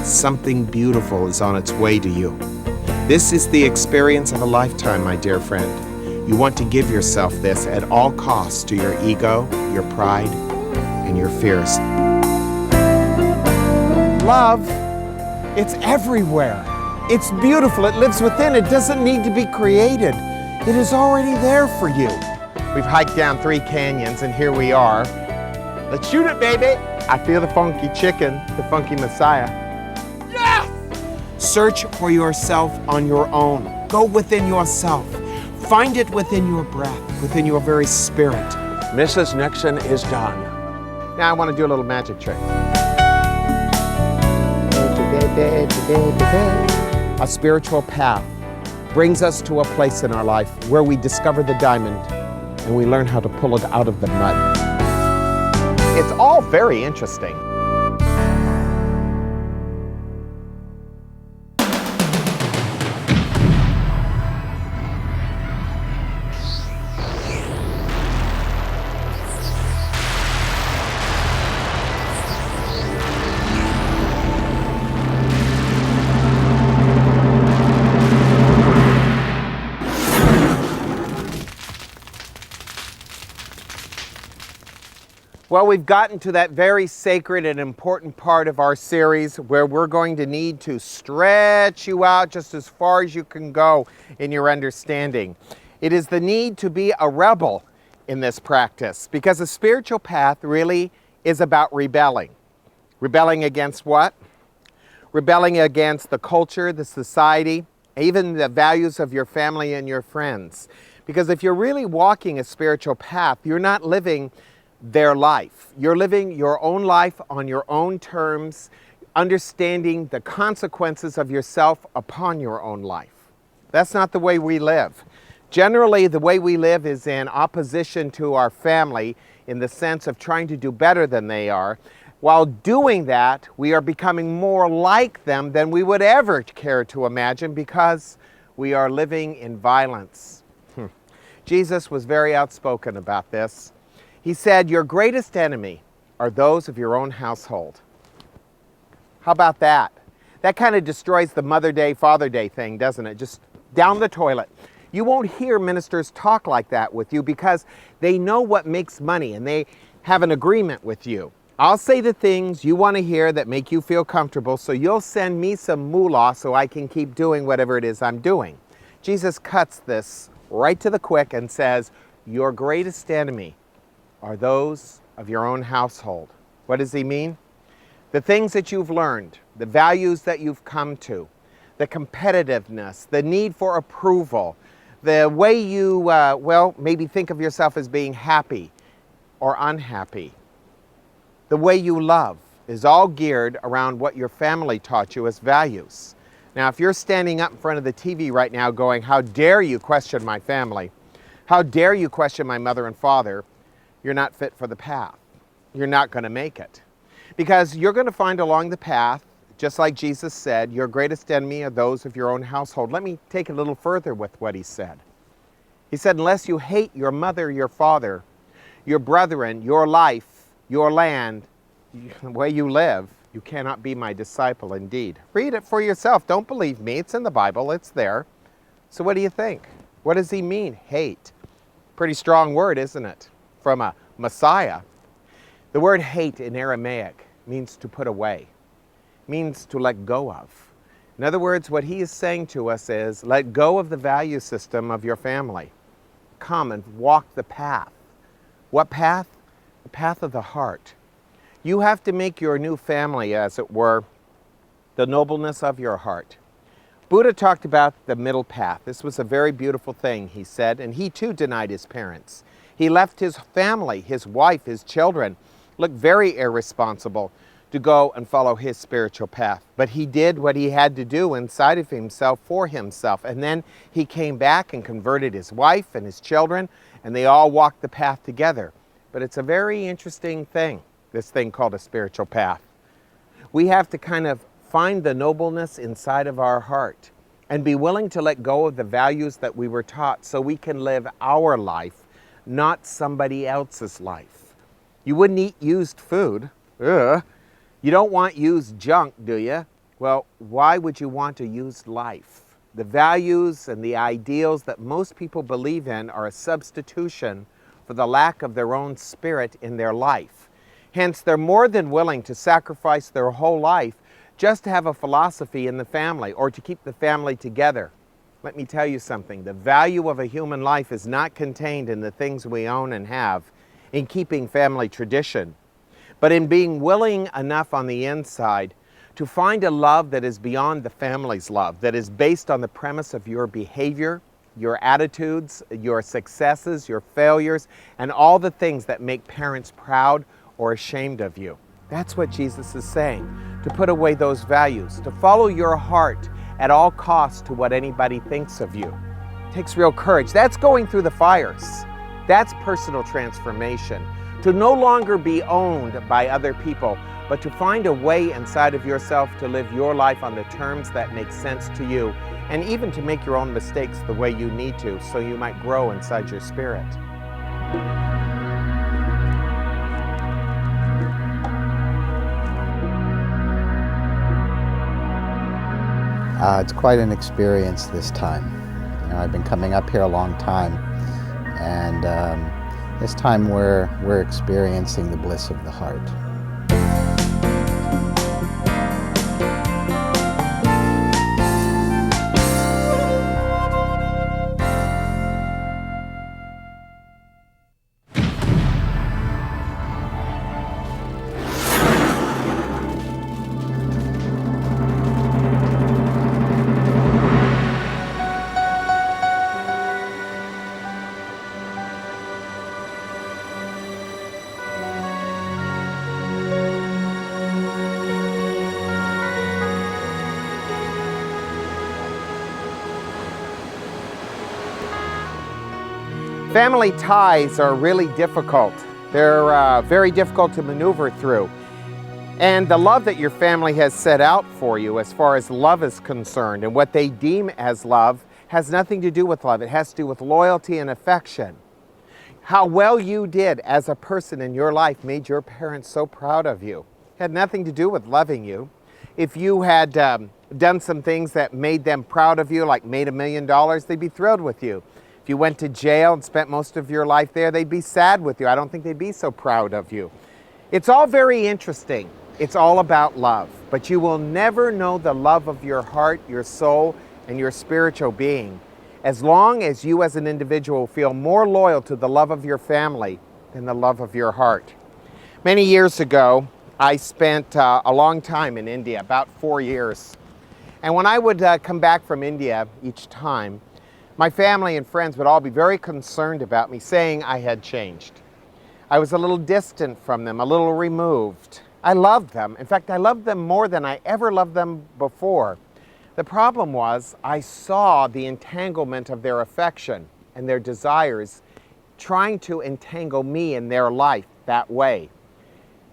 Something beautiful is on its way to you. This is the experience of a lifetime, my dear friend. You want to give yourself this at all costs to your ego, your pride, and your fears. Love, it's everywhere. It's beautiful. It lives within. It doesn't need to be created. It is already there for you. We've hiked down 3 canyons, and here we are. Let's shoot it, baby. I feel the funky chicken, the funky Messiah. Yes! Search for yourself on your own. Go within yourself. Find it within your breath, within your very spirit. Mrs. Nixon is done. Now I want to do a little magic trick. A spiritual path brings us to a place in our life where we discover the diamond and we learn how to pull it out of the mud. It's all very interesting. Well, we've gotten to that very sacred and important part of our series where we're going to need to stretch you out just as far as you can go in your understanding. It is the need to be a rebel in this practice, because a spiritual path really is about rebelling. Rebelling against what? Rebelling against the culture, the society, even the values of your family and your friends. Because if you're really walking a spiritual path, you're not living their life. You're living your own life on your own terms, understanding the consequences of yourself upon your own life. That's not the way we live. Generally, the way we live is in opposition to our family in the sense of trying to do better than they are. While doing that, we are becoming more like them than we would ever care to imagine, because we are living in violence. Jesus was very outspoken about this. He said, your greatest enemy are those of your own household. How about that? That kind of destroys the Mother Day, Father Day thing, doesn't it? Just down the toilet. You won't hear ministers talk like that with you because they know what makes money and they have an agreement with you. I'll say the things you want to hear that make you feel comfortable, so you'll send me some moolah so I can keep doing whatever it is I'm doing. Jesus cuts this right to the quick and says, your greatest enemy are those of your own household. What does he mean? The things that you've learned, the values that you've come to, the competitiveness, the need for approval, the way you, maybe think of yourself as being happy or unhappy. The way you love is all geared around what your family taught you as values. Now, if you're standing up in front of the TV right now going, how dare you question my family? How dare you question my mother and father? You're not fit for the path. You're not going to make it. Because you're going to find along the path, just like Jesus said, your greatest enemy are those of your own household. Let me take it a little further with what he said. He said, unless you hate your mother, your father, your brethren, your life, your land, the way you live, you cannot be my disciple indeed. Read it for yourself. Don't believe me. It's in the Bible. It's there. So what do you think? What does he mean, hate? Pretty strong word, isn't it? From a Messiah. The word hate in Aramaic means to put away, means to let go of. In other words, what he is saying to us is, let go of the value system of your family. Come and walk the path. What path? The path of the heart. You have to make your new family, as it were, the nobleness of your heart. Buddha talked about the middle path. This was a very beautiful thing, he said, and he too denied his parents. He left his family, his wife, his children, looked very irresponsible to go and follow his spiritual path. But he did what he had to do inside of himself for himself. And then he came back and converted his wife and his children, and they all walked the path together. But it's a very interesting thing, this thing called a spiritual path. We have to kind of find the nobleness inside of our heart and be willing to let go of the values that we were taught so we can live our life, not somebody else's life. You wouldn't eat used food. Ugh. You don't want used junk, do you? Well, why would you want to use life? The values and the ideals that most people believe in are a substitution for the lack of their own spirit in their life. Hence, they're more than willing to sacrifice their whole life just to have a philosophy in the family or to keep the family together. Let me tell you something. The value of a human life is not contained in the things we own and have, in keeping family tradition, but in being willing enough on the inside to find a love that is beyond the family's love, that is based on the premise of your behavior, your attitudes, your successes, your failures, and all the things that make parents proud or ashamed of you. That's what Jesus is saying, to put away those values, to follow your heart at all costs to what anybody thinks of you. It takes real courage. That's going through the fires. That's personal transformation. To no longer be owned by other people, but to find a way inside of yourself to live your life on the terms that make sense to you, and even to make your own mistakes the way you need to, so you might grow inside your spirit. It's quite an experience this time. I've been coming up here a long time, and this time we're experiencing the bliss of the heart. Family ties are really difficult. They're very difficult to maneuver through. And the love that your family has set out for you as far as love is concerned and what they deem as love has nothing to do with love. It has to do with loyalty and affection. How well you did as a person in your life made your parents so proud of you. It had nothing to do with loving you. If you had done some things that made them proud of you, like made $1 million, they'd be thrilled with you. If you went to jail and spent most of your life there, they'd be sad with you. I don't think they'd be so proud of you. It's all very interesting. It's all about love. But you will never know the love of your heart, your soul, and your spiritual being as long as you as an individual feel more loyal to the love of your family than the love of your heart. Many years ago, I spent a long time in India, about 4 years. And when I would come back from India each time, my family and friends would all be very concerned about me, saying I had changed. I was a little distant from them, a little removed. I loved them. In fact, I loved them more than I ever loved them before. The problem was I saw the entanglement of their affection and their desires trying to entangle me in their life that way.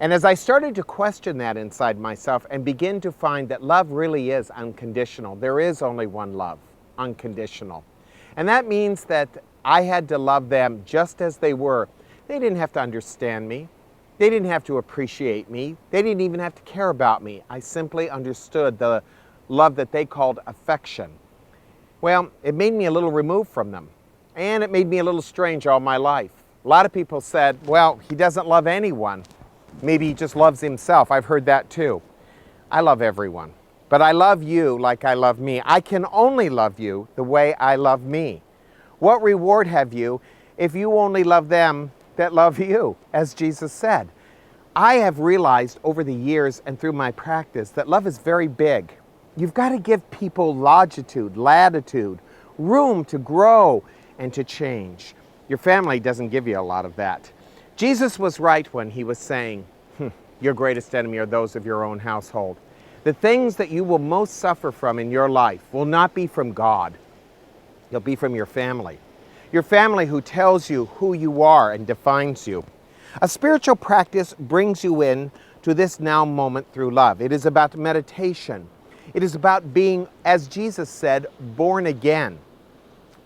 And as I started to question that inside myself and begin to find that love really is unconditional, there is only one love, unconditional. And that means that I had to love them just as they were. They didn't have to understand me. They didn't have to appreciate me. They didn't even have to care about me. I simply understood the love that they called affection. Well, it made me a little removed from them. And it made me a little strange all my life. A lot of people said, well, he doesn't love anyone. Maybe he just loves himself. I've heard that too. I love everyone. But I love you like I love me. I can only love you the way I love me. What reward have you if you only love them that love you, as Jesus said? I have realized over the years and through my practice that love is very big. You've got to give people longitude, latitude, room to grow and to change. Your family doesn't give you a lot of that. Jesus was right when he was saying, your greatest enemy are those of your own household. The things that you will most suffer from in your life will not be from God. They'll be from your family. Your family who tells you who you are and defines you. A spiritual practice brings you in to this now moment through love. It is about meditation. It is about being, as Jesus said, born again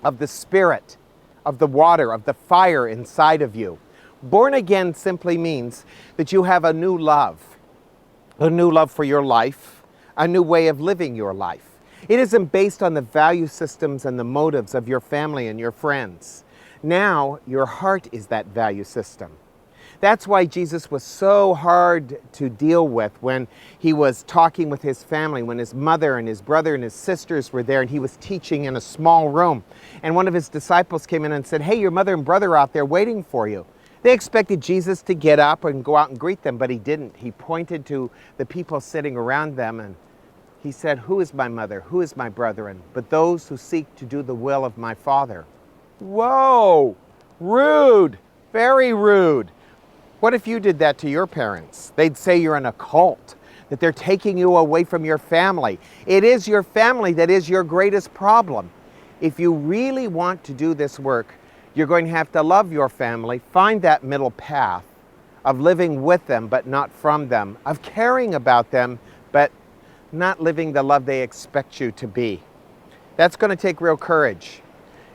of the Spirit, of the water, of the fire inside of you. Born again simply means that you have a new love for your life, a new way of living your life. It isn't based on the value systems and the motives of your family and your friends. Now, your heart is that value system. That's why Jesus was so hard to deal with when he was talking with his family, when his mother and his brother and his sisters were there and he was teaching in a small room. And one of his disciples came in and said, "Hey, your mother and brother are out there waiting for you." They expected Jesus to get up and go out and greet them, but he didn't. He pointed to the people sitting around them and he said, "Who is my mother? Who is my brethren? But those who seek to do the will of my Father." Whoa! Rude! Very rude. What if you did that to your parents? They'd say you're in a cult, that they're taking you away from your family. It is your family that is your greatest problem. If you really want to do this work, you're going to have to love your family, find that middle path of living with them but not from them, of caring about them but not living the love they expect you to be. That's going to take real courage.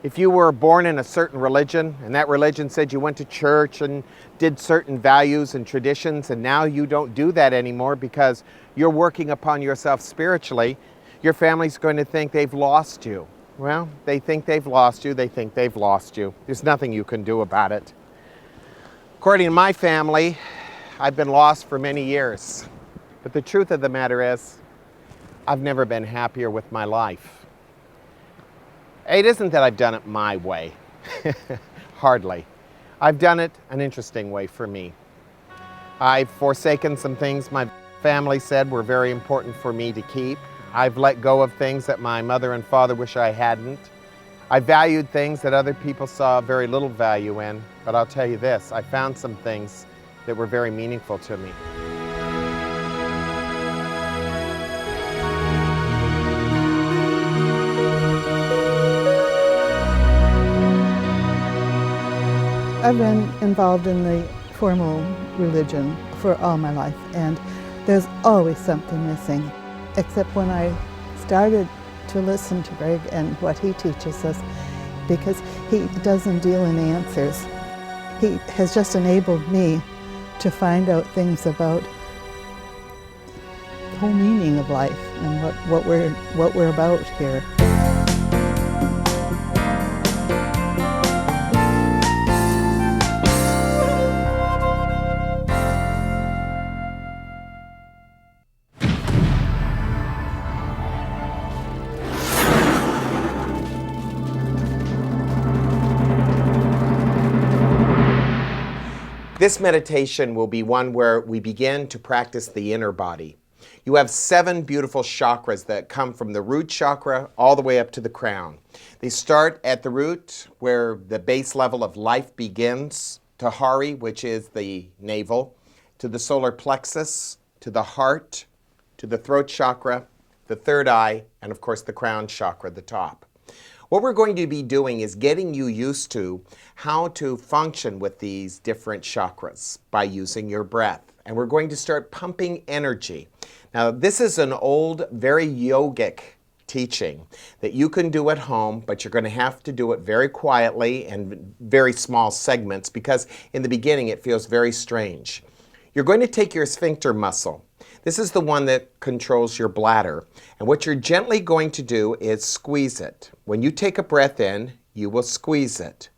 If you were born in a certain religion and that religion said you went to church and did certain values and traditions and now you don't do that anymore because you're working upon yourself spiritually, your family's going to think they've lost you. Well, they think they've lost you, they think they've lost you. There's nothing you can do about it. According to my family, I've been lost for many years. But the truth of the matter is, I've never been happier with my life. It isn't that I've done it my way. Hardly. I've done it an interesting way for me. I've forsaken some things my family said were very important for me to keep. I've let go of things that my mother and father wish I hadn't. I valued things that other people saw very little value in. But I'll tell you this, I found some things that were very meaningful to me. I've been involved in the formal religion for all my life, and there's always something missing. Except when I started to listen to Greg and what he teaches us, because he doesn't deal in answers. He has just enabled me to find out things about the whole meaning of life and what we're about here. This meditation will be one where we begin to practice the inner body. You have 7 beautiful chakras that come from the root chakra all the way up to the crown. They start at the root where the base level of life begins, to Hari, which is the navel, to the solar plexus, to the heart, to the throat chakra, the third eye, and of course the crown chakra, the top. What we're going to be doing is getting you used to how to function with these different chakras by using your breath. And we're going to start pumping energy. Now, this is an old, very yogic teaching that you can do at home, but you're going to have to do it very quietly and very small segments because in the beginning it feels very strange. You're going to take your sphincter muscle. This is the one that controls your bladder. And what you're gently going to do is squeeze it. When you take a breath in, you will squeeze it.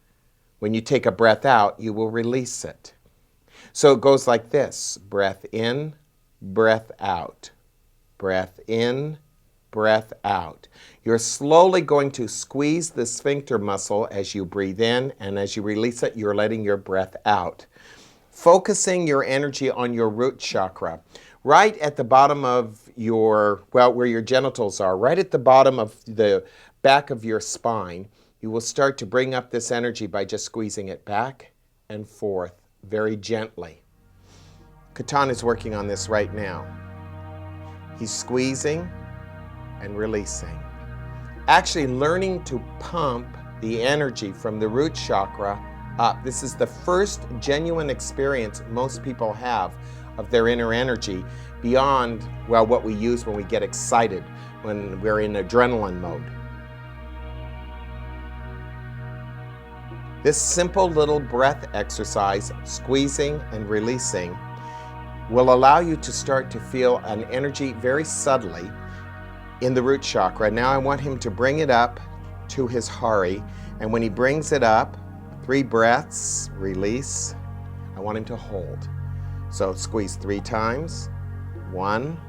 When you take a breath out, you will release it. So it goes like this. Breath in, breath out. Breath in, breath out. You're slowly going to squeeze the sphincter muscle as you breathe in, and as you release it, you're letting your breath out. Focusing your energy on your root chakra. Right at the bottom of your, well, where your genitals are, right at the bottom of the back of your spine, you will start to bring up this energy by just squeezing it back and forth very gently. Katan is working on this right now. He's squeezing and releasing. Actually learning to pump the energy from the root chakra up. This is the first genuine experience most people have of their inner energy beyond, well, what we use when we get excited, when we're in adrenaline mode. This simple little breath exercise, squeezing and releasing, will allow you to start to feel an energy very subtly in the root chakra. Now I want him to bring it up to his Hari, and when he brings it up, 3 breaths, release. I want him to hold. So squeeze 3 times. 1,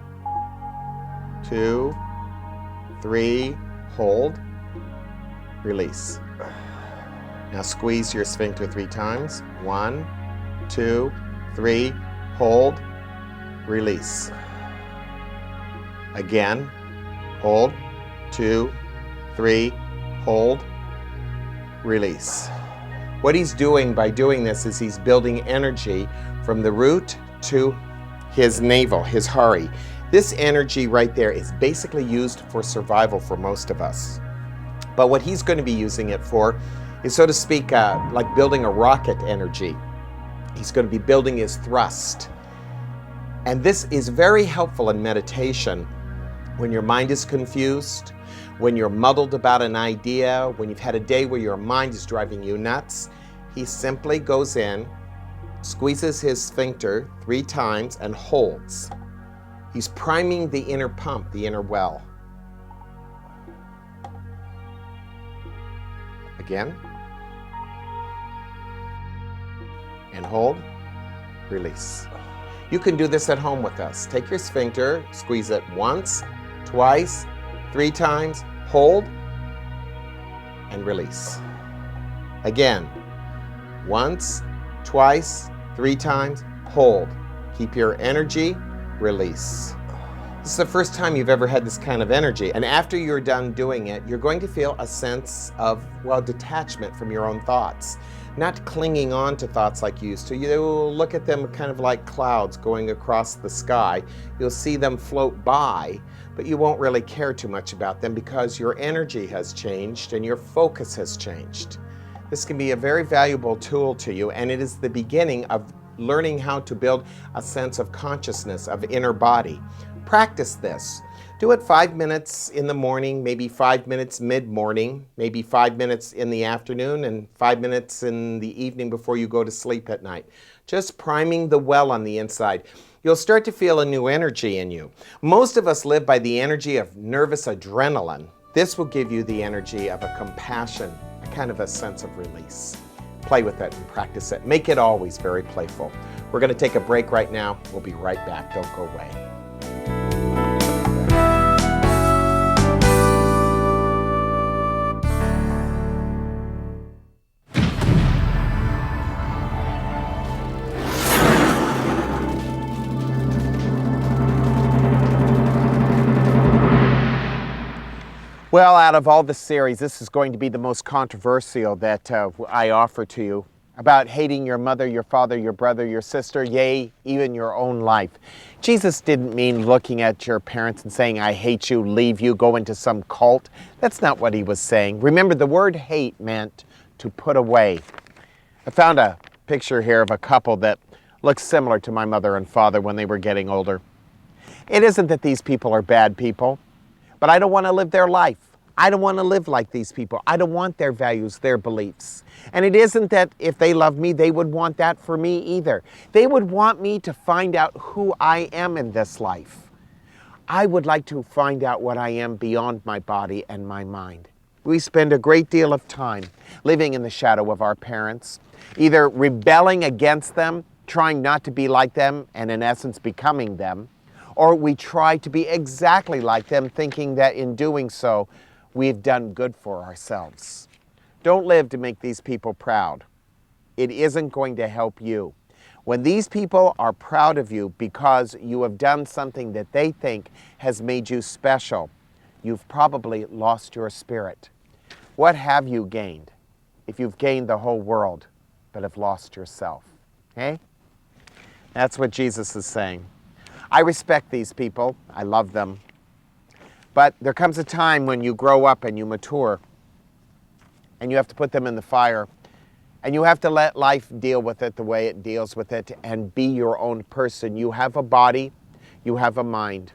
2, 3, hold, release. Now squeeze your sphincter 3 times. 1, 2, 3, hold, release. Again, hold, 2, 3, hold, release. What he's doing by doing this is he's building energy from the root to his navel, his Hari. This energy right there is basically used for survival for most of us. But what he's going to be using it for is, so to speak, like building a rocket energy. He's going to be building his thrust. And this is very helpful in meditation when your mind is confused, when you're muddled about an idea, when you've had a day where your mind is driving you nuts. He simply goes in, squeezes his sphincter 3 times, and holds. He's priming the inner pump, the inner well. Again. And hold, release. You can do this at home with us. Take your sphincter, squeeze it once, twice, 3 times, hold, and release. Again, once, twice, 3 times, hold. Keep your energy, release. This is the first time you've ever had this kind of energy, and after you're done doing it, you're going to feel a sense of, well, detachment from your own thoughts. Not clinging on to thoughts like you used to. You'll look at them kind of like clouds going across the sky. You'll see them float by, but you won't really care too much about them because your energy has changed and your focus has changed. This can be a very valuable tool to you, and it is the beginning of learning how to build a sense of consciousness, of inner body. Practice this. Do it 5 minutes in the morning, maybe 5 minutes mid-morning, maybe 5 minutes in the afternoon, and 5 minutes in the evening before you go to sleep at night. Just priming the well on the inside. You'll start to feel a new energy in you. Most of us live by the energy of nervous adrenaline. This will give you the energy of a compassion, a kind of a sense of release. Play with it and practice it. Make it always very playful. We're going to take a break right now. We'll be right back. Don't go away. Well, out of all the series, this is going to be the most controversial that I offer to you, about hating your mother, your father, your brother, your sister, yea, even your own life. Jesus didn't mean looking at your parents and saying, I hate you, leave you, go into some cult. That's not what he was saying. Remember, the word hate meant to put away. I found a picture here of a couple that looks similar to my mother and father when they were getting older. It isn't that these people are bad people, but I don't want to live their life. I don't want to live like these people. I don't want their values, their beliefs. And it isn't that if they love me, they would want that for me either. They would want me to find out who I am in this life. I would like to find out what I am beyond my body and my mind. We spend a great deal of time living in the shadow of our parents, either rebelling against them, trying not to be like them, and in essence becoming them, or we try to be exactly like them, thinking that in doing so, we've done good for ourselves. Don't live to make these people proud. It isn't going to help you. When these people are proud of you because you have done something that they think has made you special, you've probably lost your spirit. What have you gained if you've gained the whole world but have lost yourself? Okay? That's what Jesus is saying. I respect these people. I love them. But there comes a time when you grow up and you mature and you have to put them in the fire and you have to let life deal with it the way it deals with it and be your own person. You have a body. You have a mind.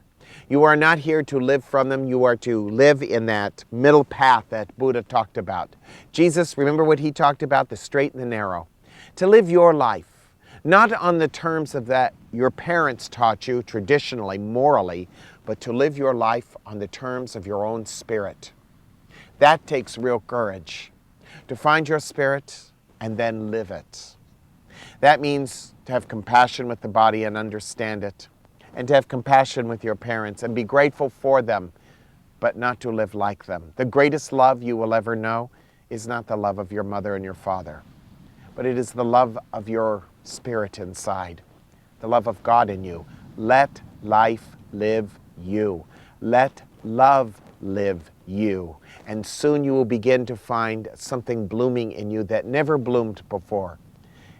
You are not here to live from them. You are to live in that middle path that Buddha talked about. Jesus, remember what he talked about? The straight and the narrow. To live your life. Not on the terms of that your parents taught you traditionally, morally, but to live your life on the terms of your own spirit. That takes real courage, to find your spirit and then live it. That means to have compassion with the body and understand it, and to have compassion with your parents and be grateful for them, but not to live like them. The greatest love you will ever know is not the love of your mother and your father, but it is the love of your spirit inside, the love of God in you. Let life live you. Let love live you. And soon you will begin to find something blooming in you that never bloomed before.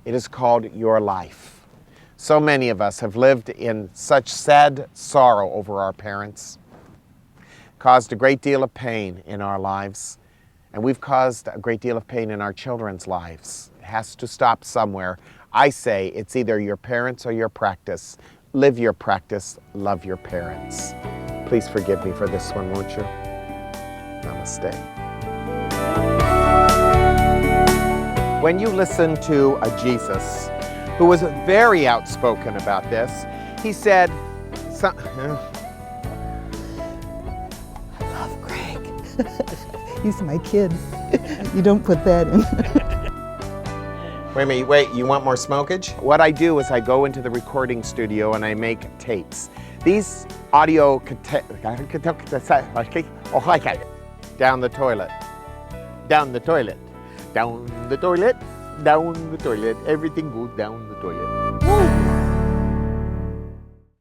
It is called your life. So many of us have lived in such sad sorrow over our parents, caused a great deal of pain in our lives, and we've caused a great deal of pain in our children's lives. It has to stop somewhere. I say it's either your parents or your practice. Live your practice, love your parents. Please forgive me for this one, won't you? Namaste. When you listen to a Jesus who was very outspoken about this, he said, I love Greg. He's my kid. You don't put that in. Wait a minute, wait, you want more smokage? What I do is I go into the recording studio and I make tapes. These audio down the toilet, down the toilet, down the toilet, down the toilet, everything goes down the toilet.